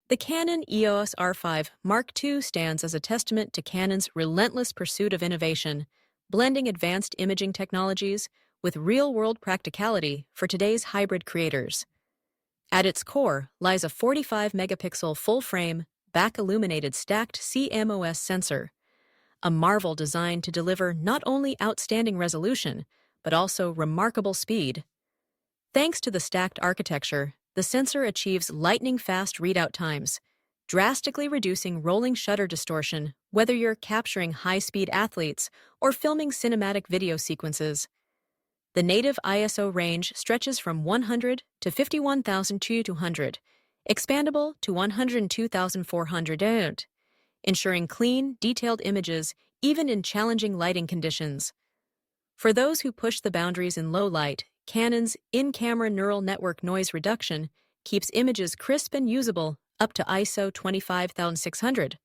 The Canon EOS R5 Mark II stands as a testament to Canon's relentless pursuit of innovation, blending advanced imaging technologies with real-world practicality for today's hybrid creators. At its core lies a 45-megapixel full-frame, back-illuminated stacked CMOS sensor, a marvel designed to deliver not only outstanding resolution, but also remarkable speed. Thanks to the stacked architecture, the sensor achieves lightning-fast readout times, drastically reducing rolling shutter distortion whether you're capturing high-speed athletes or filming cinematic video sequences. The native ISO range stretches from 100 to 51,200, expandable to 102,400, ensuring clean, detailed images even in challenging lighting conditions. For those who push the boundaries in low light, Canon's in-camera neural network noise reduction keeps images crisp and usable up to ISO 25,600,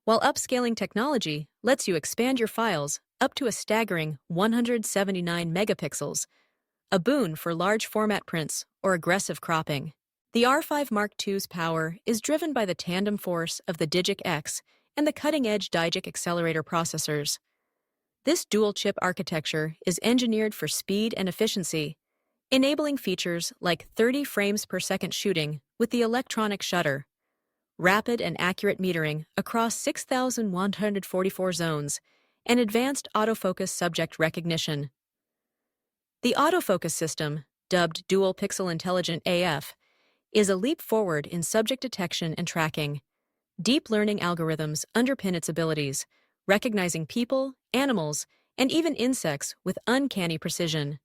while upscaling technology lets you expand your files up to a staggering 179 megapixels, a boon for large format prints or aggressive cropping. The R5 Mark II's power is driven by the tandem force of the Digic X and the cutting-edge Digic accelerator processors. This dual-chip architecture is engineered for speed and efficiency, enabling features like 30 frames per second shooting with the electronic shutter, rapid and accurate metering across 6,144 zones, and advanced autofocus subject recognition. The autofocus system, dubbed Dual Pixel Intelligent AF, is a leap forward in subject detection and tracking. Deep learning algorithms underpin its abilities, recognizing people, animals, and even insects with uncanny precision.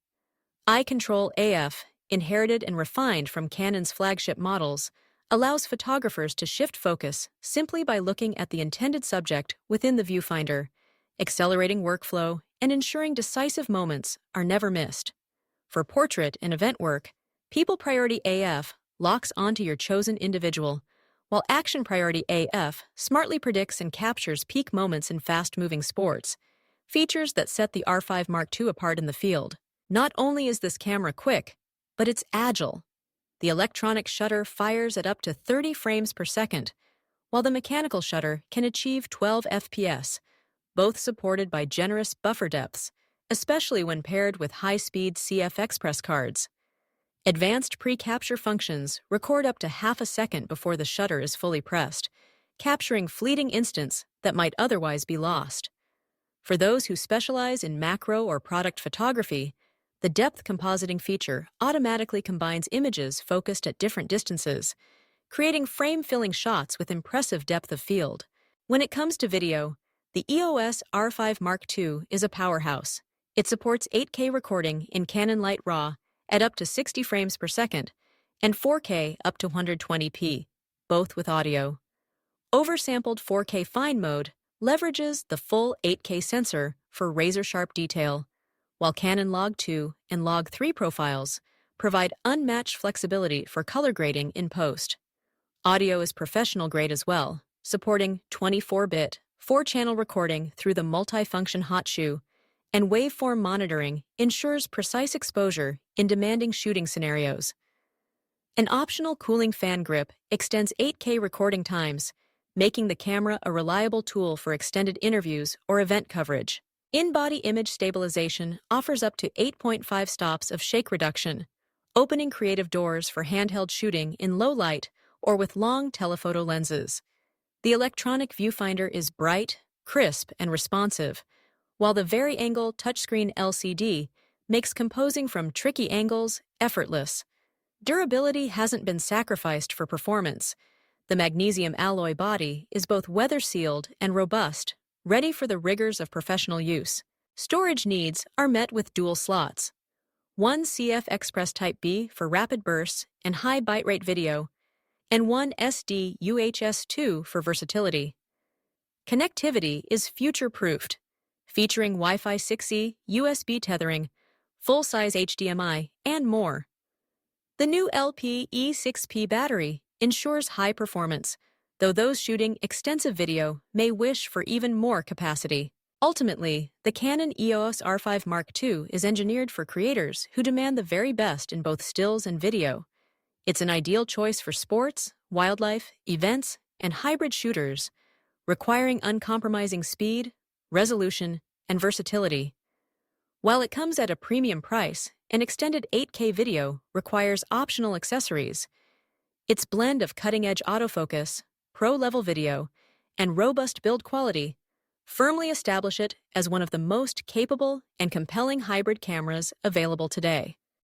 Eye Control AF, inherited and refined from Canon's flagship models, allows photographers to shift focus simply by looking at the intended subject within the viewfinder, accelerating workflow and ensuring decisive moments are never missed. For portrait and event work, People Priority AF locks onto your chosen individual, while Action Priority AF smartly predicts and captures peak moments in fast-moving sports, features that set the R5 Mark II apart in the field. Not only is this camera quick, but it's agile. The electronic shutter fires at up to 30 frames per second, while the mechanical shutter can achieve 12 FPS, both supported by generous buffer depths, especially when paired with high-speed CF Express cards. Advanced pre-capture functions record up to half a second before the shutter is fully pressed, capturing fleeting instants that might otherwise be lost. For those who specialize in macro or product photography, the depth compositing feature automatically combines images focused at different distances, creating frame-filling shots with impressive depth of field. When it comes to video, the EOS R5 Mark II is a powerhouse. It supports 8K recording in Canon Light RAW at up to 60 frames per second and 4K up to 120p, both with audio. Oversampled 4K Fine Mode leverages the full 8K sensor for razor-sharp detail, while Canon Log 2 and Log 3 profiles provide unmatched flexibility for color grading in post. Audio is professional-grade as well, supporting 24-bit, 4-channel recording through the multi-function hot shoe, and waveform monitoring ensures precise exposure in demanding shooting scenarios. An optional cooling fan grip extends 8K recording times, making the camera a reliable tool for extended interviews or event coverage. In-body image stabilization offers up to 8.5 stops of shake reduction, opening creative doors for handheld shooting in low light or with long telephoto lenses. The electronic viewfinder is bright, crisp, and responsive, while the vari-angle touchscreen LCD makes composing from tricky angles effortless. Durability hasn't been sacrificed for performance. The magnesium alloy body is both weather-sealed and robust, ready for the rigors of professional use. Storage needs are met with dual slots. One CF Express Type B for rapid bursts and high bitrate video, and one SD UHS-2 for versatility. Connectivity is future-proofed, featuring Wi-Fi 6E, USB tethering, full-size HDMI, and more. The new LPE6P battery ensures high performance, though those shooting extensive video may wish for even more capacity. Ultimately, the Canon EOS R5 Mark II is engineered for creators who demand the very best in both stills and video. It's an ideal choice for sports, wildlife, events, and hybrid shooters, requiring uncompromising speed, resolution, and versatility. While it comes at a premium price, an extended 8K video requires optional accessories. Its blend of cutting-edge autofocus, pro-level video, and robust build quality firmly establish it as one of the most capable and compelling hybrid cameras available today.